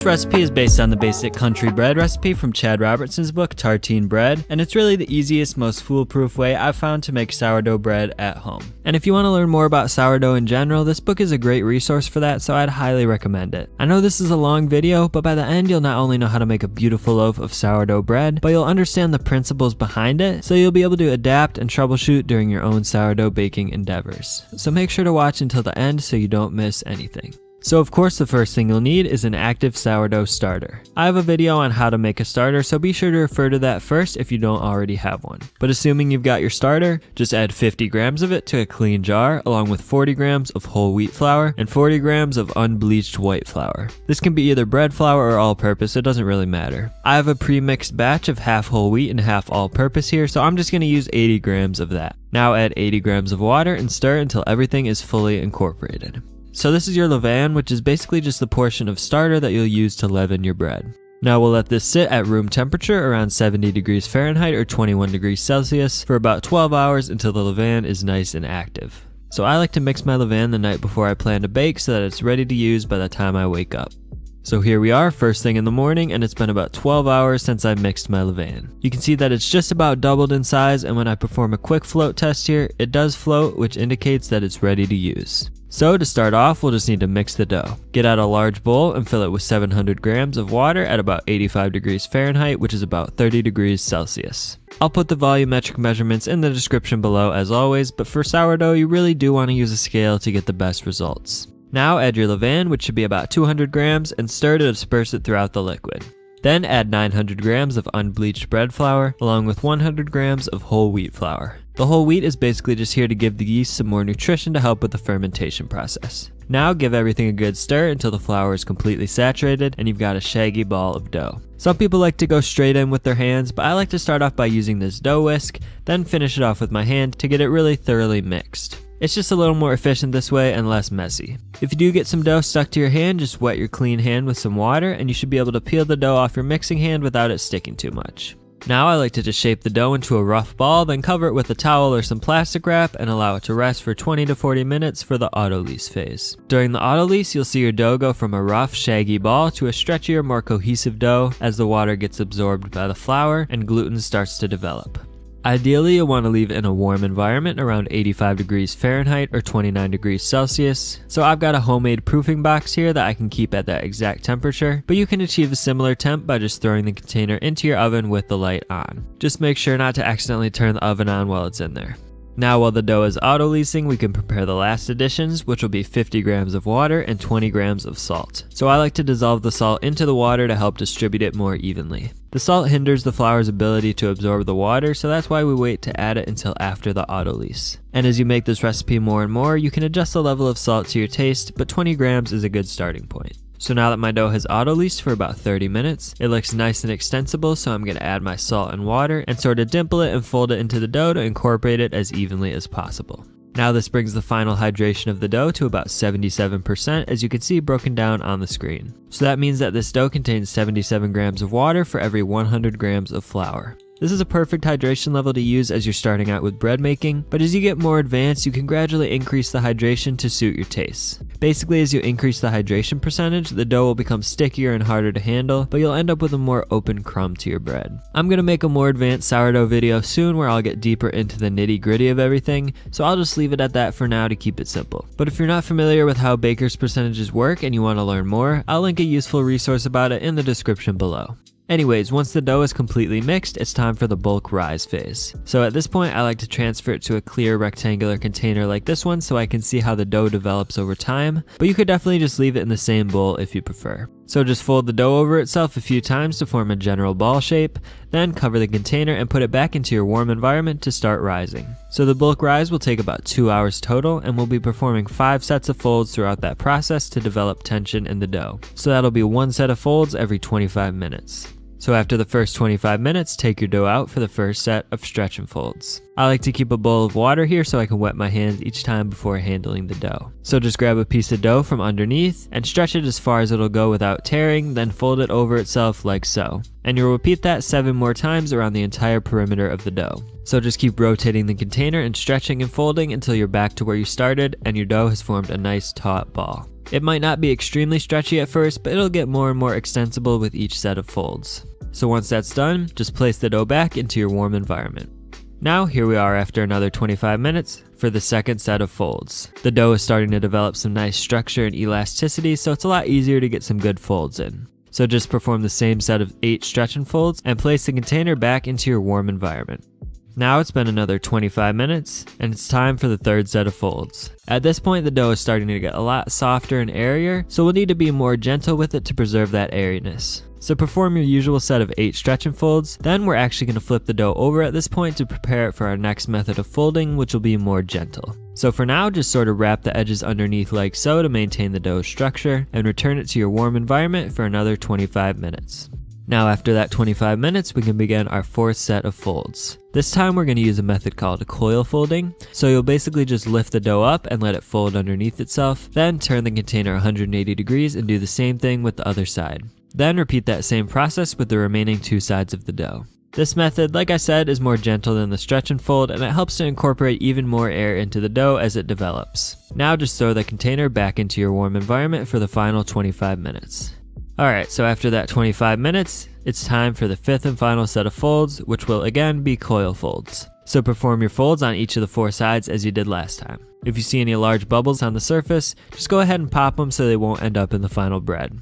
This recipe is based on the basic country bread recipe from Chad Robertson's book, Tartine Bread, and it's really the easiest, most foolproof way I've found to make sourdough bread at home. And if you want to learn more about sourdough in general, this book is a great resource for that, so I'd highly recommend it. I know this is a long video, but by the end you'll not only know how to make a beautiful loaf of sourdough bread, but you'll understand the principles behind it, so you'll be able to adapt and troubleshoot during your own sourdough baking endeavors. So make sure to watch until the end so you don't miss anything. So of course the first thing you'll need is an active sourdough starter. I have a video on how to make a starter, so be sure to refer to that first if you don't already have one. But assuming you've got your starter, just add 50 grams of it to a clean jar along with 40 grams of whole wheat flour and 40 grams of unbleached white flour. This can be either bread flour or all-purpose, it doesn't really matter. I have a pre-mixed batch of half whole wheat and half all-purpose here, so I'm just going to use 80 grams of that. Now add 80 grams of water and stir until everything is fully incorporated. So this is your levain, which is basically just the portion of starter that you'll use to leaven your bread. Now we'll let this sit at room temperature around 70 degrees Fahrenheit or 21 degrees Celsius for about 12 hours until the levain is nice and active. So I like to mix my levain the night before I plan to bake so that it's ready to use by the time I wake up. So here we are, first thing in the morning, and it's been about 12 hours since I mixed my levain. You can see that it's just about doubled in size, and when I perform a quick float test here, it does float, which indicates that it's ready to use. So to start off, we'll just need to mix the dough. Get out a large bowl and fill it with 700 grams of water at about 85 degrees Fahrenheit, which is about 30 degrees Celsius. I'll put the volumetric measurements in the description below as always, but for sourdough, you really do want to use a scale to get the best results. Now add your levain, which should be about 200 grams, and stir to disperse it throughout the liquid. Then add 900 grams of unbleached bread flour, along with 100 grams of whole wheat flour. The whole wheat is basically just here to give the yeast some more nutrition to help with the fermentation process. Now give everything a good stir until the flour is completely saturated and you've got a shaggy ball of dough. Some people like to go straight in with their hands, but I like to start off by using this dough whisk, then finish it off with my hand to get it really thoroughly mixed. It's just a little more efficient this way and less messy. If you do get some dough stuck to your hand, just wet your clean hand with some water and you should be able to peel the dough off your mixing hand without it sticking too much. Now I like to just shape the dough into a rough ball, then cover it with a towel or some plastic wrap and allow it to rest for 20 to 40 minutes for the autolyse phase. During the autolyse, you'll see your dough go from a rough, shaggy ball to a stretchier, more cohesive dough as the water gets absorbed by the flour and gluten starts to develop. Ideally, you'll want to leave it in a warm environment around 85 degrees Fahrenheit or 29 degrees Celsius. So I've got a homemade proofing box here that I can keep at that exact temperature, but you can achieve a similar temp by just throwing the container into your oven with the light on. Just make sure not to accidentally turn the oven on while it's in there. Now while the dough is autolysing, we can prepare the last additions, which will be 50 grams of water and 20 grams of salt. So I like to dissolve the salt into the water to help distribute it more evenly. The salt hinders the flour's ability to absorb the water, so that's why we wait to add it until after the autolyse. And as you make this recipe more and more, you can adjust the level of salt to your taste, but 20 grams is a good starting point. So now that my dough has autolysed for about 30 minutes, it looks nice and extensible, so I'm going to add my salt and water and sort of dimple it and fold it into the dough to incorporate it as evenly as possible. Now this brings the final hydration of the dough to about 77%, as you can see broken down on the screen. So that means that this dough contains 77 grams of water for every 100 grams of flour. This is a perfect hydration level to use as you're starting out with bread making, but as you get more advanced, you can gradually increase the hydration to suit your tastes. Basically, as you increase the hydration percentage, the dough will become stickier and harder to handle, but you'll end up with a more open crumb to your bread. I'm going to make a more advanced sourdough video soon where I'll get deeper into the nitty-gritty of everything, so I'll just leave it at that for now to keep it simple. But if you're not familiar with how baker's percentages work and you want to learn more, I'll link a useful resource about it in the description below. Anyways, once the dough is completely mixed, it's time for the bulk rise phase. So at this point, I like to transfer it to a clear rectangular container like this one so I can see how the dough develops over time, but you could definitely just leave it in the same bowl if you prefer. So just fold the dough over itself a few times to form a general ball shape, then cover the container and put it back into your warm environment to start rising. So the bulk rise will take about 2 hours total, and we'll be performing 5 sets of folds throughout that process to develop tension in the dough. So that'll be 1 set of folds every 25 minutes. So after the first 25 minutes, take your dough out for the first set of stretch and folds. I like to keep a bowl of water here so I can wet my hands each time before handling the dough. So just grab a piece of dough from underneath and stretch it as far as it'll go without tearing, then fold it over itself like so. And you'll repeat that 7 more times around the entire perimeter of the dough. So just keep rotating the container and stretching and folding until you're back to where you started and your dough has formed a nice taut ball. It might not be extremely stretchy at first, but it'll get more and more extensible with each set of folds. So once that's done, just place the dough back into your warm environment. Now here we are after another 25 minutes for the second set of folds. The dough is starting to develop some nice structure and elasticity, so it's a lot easier to get some good folds in. So just perform the same set of 8 stretch and folds and place the container back into your warm environment. Now it's been another 25 minutes and it's time for the third set of folds. At this point the dough is starting to get a lot softer and airier, so we'll need to be more gentle with it to preserve that airiness. So perform your usual set of 8 stretch and folds, then we're actually going to flip the dough over at this point to prepare it for our next method of folding, which will be more gentle. So for now, just sort of wrap the edges underneath like so to maintain the dough structure, and return it to your warm environment for another 25 minutes. Now after that 25 minutes, we can begin our fourth set of folds. This time we're going to use a method called coil folding. So you'll basically just lift the dough up and let it fold underneath itself, then turn the container 180 degrees and do the same thing with the other side. Then repeat that same process with the remaining 2 sides of the dough. This method, like I said, is more gentle than the stretch and fold, and it helps to incorporate even more air into the dough as it develops. Now just throw the container back into your warm environment for the final 25 minutes. Alright, so after that 25 minutes, it's time for the 5th and final set of folds, which will again be coil folds. So perform your folds on each of the 4 sides as you did last time. If you see any large bubbles on the surface, just go ahead and pop them so they won't end up in the final bread.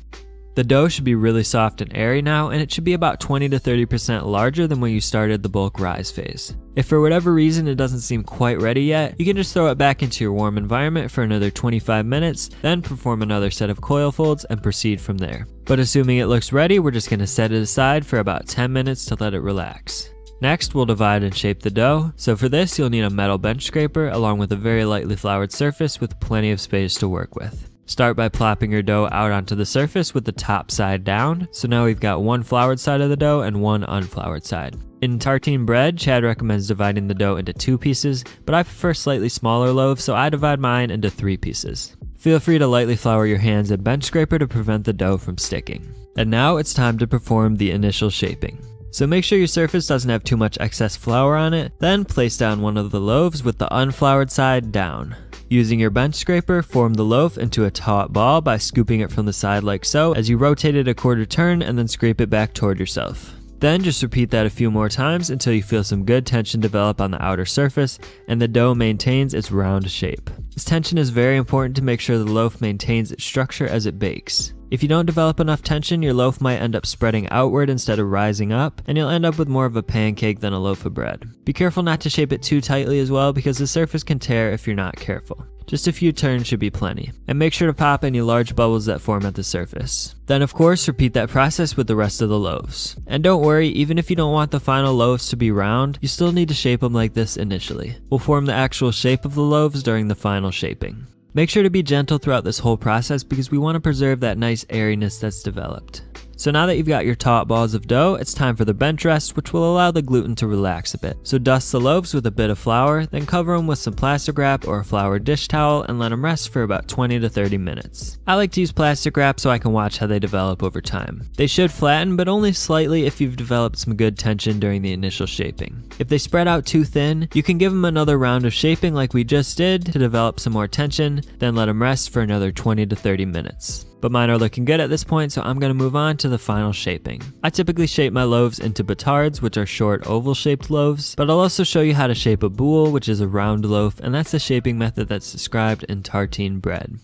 The dough should be really soft and airy now, and it should be about 20 to 30% larger than when you started the bulk rise phase. If for whatever reason it doesn't seem quite ready yet, you can just throw it back into your warm environment for another 25 minutes, then perform another set of coil folds and proceed from there. But assuming it looks ready, we're just going to set it aside for about 10 minutes to let it relax. Next, we'll divide and shape the dough. So for this, you'll need a metal bench scraper along with a very lightly floured surface with plenty of space to work with. Start by plopping your dough out onto the surface with the top side down. So now we've got one floured side of the dough and one unfloured side. In tartine bread, Chad recommends dividing the dough into 2 pieces, but I prefer slightly smaller loaves, so I divide mine into 3 pieces. Feel free to lightly flour your hands and bench scraper to prevent the dough from sticking. And now it's time to perform the initial shaping. So make sure your surface doesn't have too much excess flour on it, then place down one of the loaves with the unfloured side down. Using your bench scraper, form the loaf into a taut ball by scooping it from the side like so as you rotate it a quarter turn and then scrape it back toward yourself. Then just repeat that a few more times until you feel some good tension develop on the outer surface and the dough maintains its round shape. This tension is very important to make sure the loaf maintains its structure as it bakes. If you don't develop enough tension, your loaf might end up spreading outward instead of rising up, and you'll end up with more of a pancake than a loaf of bread. Be careful not to shape it too tightly as well, because the surface can tear if you're not careful. Just a few turns should be plenty. And make sure to pop any large bubbles that form at the surface. Then of course, repeat that process with the rest of the loaves. And don't worry, even if you don't want the final loaves to be round, you still need to shape them like this initially. We'll form the actual shape of the loaves during the final shaping. Make sure to be gentle throughout this whole process because we want to preserve that nice airiness that's developed. So now that you've got your taut balls of dough, it's time for the bench rest, which will allow the gluten to relax a bit. So dust the loaves with a bit of flour, then cover them with some plastic wrap or a floured dish towel and let them rest for about 20 to 30 minutes. I like to use plastic wrap so I can watch how they develop over time. They should flatten, but only slightly if you've developed some good tension during the initial shaping. If they spread out too thin, you can give them another round of shaping like we just did to develop some more tension, then let them rest for another 20 to 30 minutes. But mine are looking good at this point, so I'm going to move on to the final shaping. I typically shape my loaves into batards, which are short oval shaped loaves, but I'll also show you how to shape a boule, which is a round loaf, and that's the shaping method that's described in tartine bread.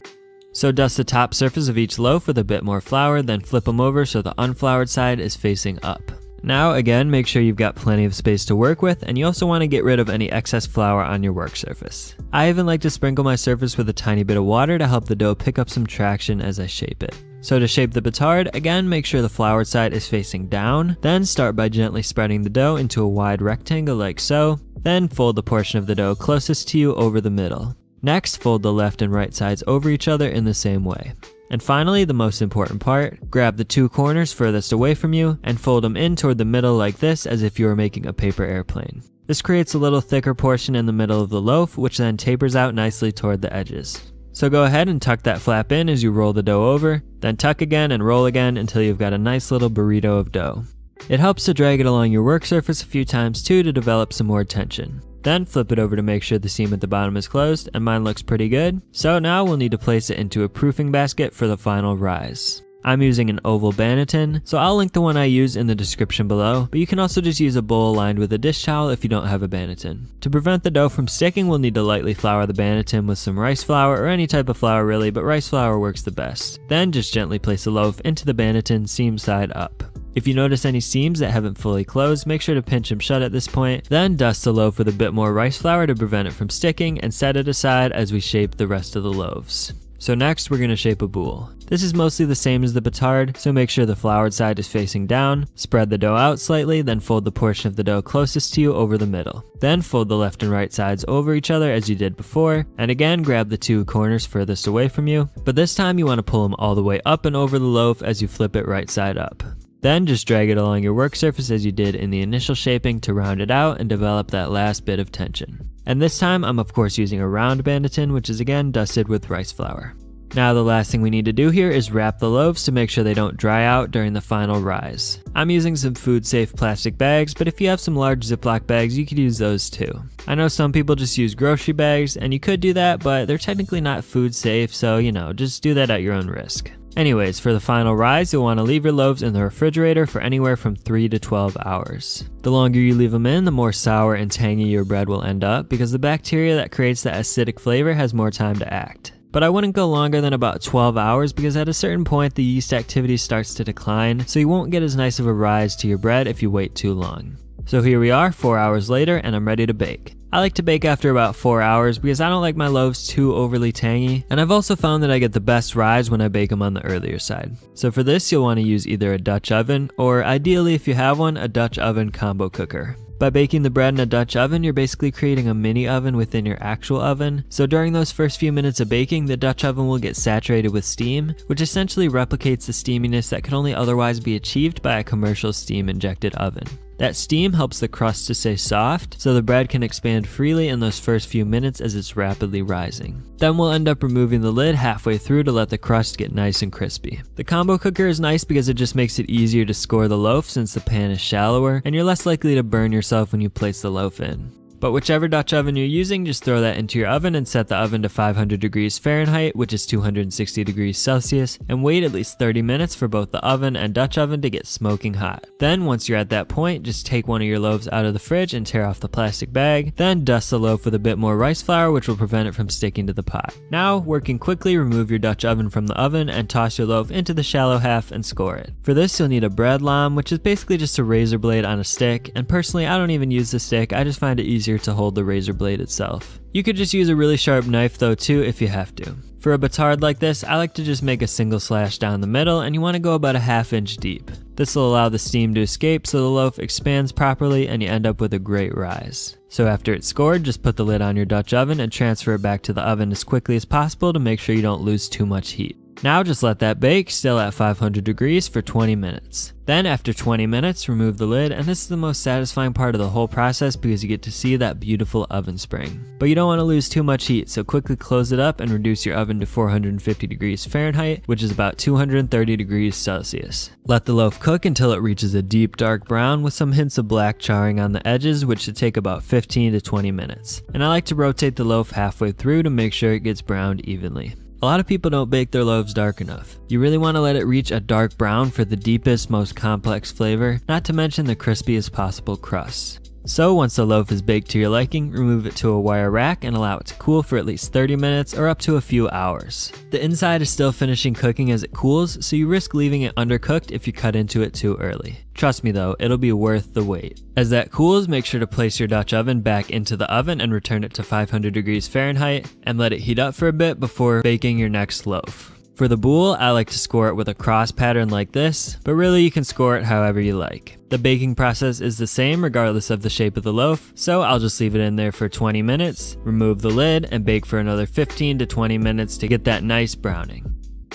So dust the top surface of each loaf with a bit more flour, then flip them over so the unfloured side is facing up. Now again, make sure you've got plenty of space to work with, and you also want to get rid of any excess flour on your work surface. I even like to sprinkle my surface with a tiny bit of water to help the dough pick up some traction as I shape it. So to shape the batard, again make sure the floured side is facing down, then start by gently spreading the dough into a wide rectangle like so, then fold the portion of the dough closest to you over the middle. Next, fold the left and right sides over each other in the same way. And finally, the most important part, grab the 2 corners furthest away from you and fold them in toward the middle like this as if you were making a paper airplane. This creates a little thicker portion in the middle of the loaf, which then tapers out nicely toward the edges. So go ahead and tuck that flap in as you roll the dough over, then tuck again and roll again until you've got a nice little burrito of dough. It helps to drag it along your work surface a few times too to develop some more tension. Then flip it over to make sure the seam at the bottom is closed, and mine looks pretty good. So now we'll need to place it into a proofing basket for the final rise. I'm using an oval banneton, so I'll link the one I use in the description below, but you can also just use a bowl lined with a dish towel if you don't have a banneton. To prevent the dough from sticking, we'll need to lightly flour the banneton with some rice flour, or any type of flour really, but rice flour works the best. Then just gently place the loaf into the banneton seam side up. If you notice any seams that haven't fully closed, make sure to pinch them shut at this point. Then dust the loaf with a bit more rice flour to prevent it from sticking, and set it aside as we shape the rest of the loaves. So next we're going to shape a boule. This is mostly the same as the batard, so make sure the floured side is facing down. Spread the dough out slightly, then fold the portion of the dough closest to you over the middle. Then fold the left and right sides over each other as you did before, and again grab the two corners furthest away from you, but this time you want to pull them all the way up and over the loaf as you flip it right side up. Then just drag it along your work surface as you did in the initial shaping to round it out and develop that last bit of tension. And this time I'm of course using a round banneton, which is again dusted with rice flour. Now the last thing we need to do here is wrap the loaves to make sure they don't dry out during the final rise. I'm using some food safe plastic bags, but if you have some large Ziploc bags you could use those too. I know some people just use grocery bags, and you could do that, but they're technically not food safe, so just do that at your own risk. Anyways, for the final rise, you'll want to leave your loaves in the refrigerator for anywhere from 3 to 12 hours. The longer you leave them in, the more sour and tangy your bread will end up, because the bacteria that creates that acidic flavor has more time to act. But I wouldn't go longer than about 12 hours because at a certain point the yeast activity starts to decline, so you won't get as nice of a rise to your bread if you wait too long. So here we are 4 hours later and I'm ready to bake. I like to bake after about 4 hours because I don't like my loaves too overly tangy, and I've also found that I get the best rise when I bake them on the earlier side. So for this you'll want to use either a Dutch oven, or ideally if you have one, a Dutch oven combo cooker. By baking the bread in a Dutch oven, you're basically creating a mini oven within your actual oven. So during those first few minutes of baking, the Dutch oven will get saturated with steam, which essentially replicates the steaminess that can only otherwise be achieved by a commercial steam injected oven. That steam helps the crust to stay soft, so the bread can expand freely in those first few minutes as it's rapidly rising. Then we'll end up removing the lid halfway through to let the crust get nice and crispy. The combo cooker is nice because it just makes it easier to score the loaf since the pan is shallower, and you're less likely to burn yourself when you place the loaf in. But whichever Dutch oven you're using, just throw that into your oven and set the oven to 500 degrees Fahrenheit, which is 260 degrees Celsius, and wait at least 30 minutes for both the oven and Dutch oven to get smoking hot. Then once you're at that point, just take one of your loaves out of the fridge and tear off the plastic bag, then dust the loaf with a bit more rice flour, which will prevent it from sticking to the pot. Now, working quickly, remove your Dutch oven from the oven and toss your loaf into the shallow half and score it. For this you'll need a bread lamb, which is basically just a razor blade on a stick, and personally I don't even use the stick, I just find it easier to hold the razor blade itself. You could just use a really sharp knife though too if you have to. For a batard like this, I like to just make a single slash down the middle, and you want to go about a ½ inch deep. This will allow the steam to escape so the loaf expands properly and you end up with a great rise. So after it's scored, just put the lid on your Dutch oven and transfer it back to the oven as quickly as possible to make sure you don't lose too much heat. Now just let that bake, still at 500 degrees, for 20 minutes. Then after 20 minutes, remove the lid, and this is the most satisfying part of the whole process because you get to see that beautiful oven spring. But you don't want to lose too much heat, so quickly close it up and reduce your oven to 450 degrees Fahrenheit, which is about 230 degrees Celsius. Let the loaf cook until it reaches a deep dark brown with some hints of black charring on the edges, which should take about 15 to 20 minutes. And I like to rotate the loaf halfway through to make sure it gets browned evenly. A lot of people don't bake their loaves dark enough. You really want to let it reach a dark brown for the deepest, most complex flavor, not to mention the crispiest possible crust. So once the loaf is baked to your liking, remove it to a wire rack and allow it to cool for at least 30 minutes or up to a few hours. The inside is still finishing cooking as it cools, so you risk leaving it undercooked if you cut into it too early. Trust me though, it'll be worth the wait. As that cools, make sure to place your Dutch oven back into the oven and return it to 500 degrees Fahrenheit and let it heat up for a bit before baking your next loaf. For the boule, I like to score it with a cross pattern like this, but really you can score it however you like. The baking process is the same regardless of the shape of the loaf, so I'll just leave it in there for 20 minutes, remove the lid, and bake for another 15 to 20 minutes to get that nice browning.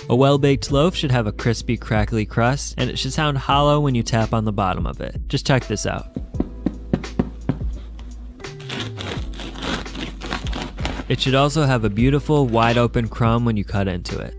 A well-baked loaf should have a crispy, crackly crust, and it should sound hollow when you tap on the bottom of it. Just check this out. It should also have a beautiful, wide open crumb when you cut into it.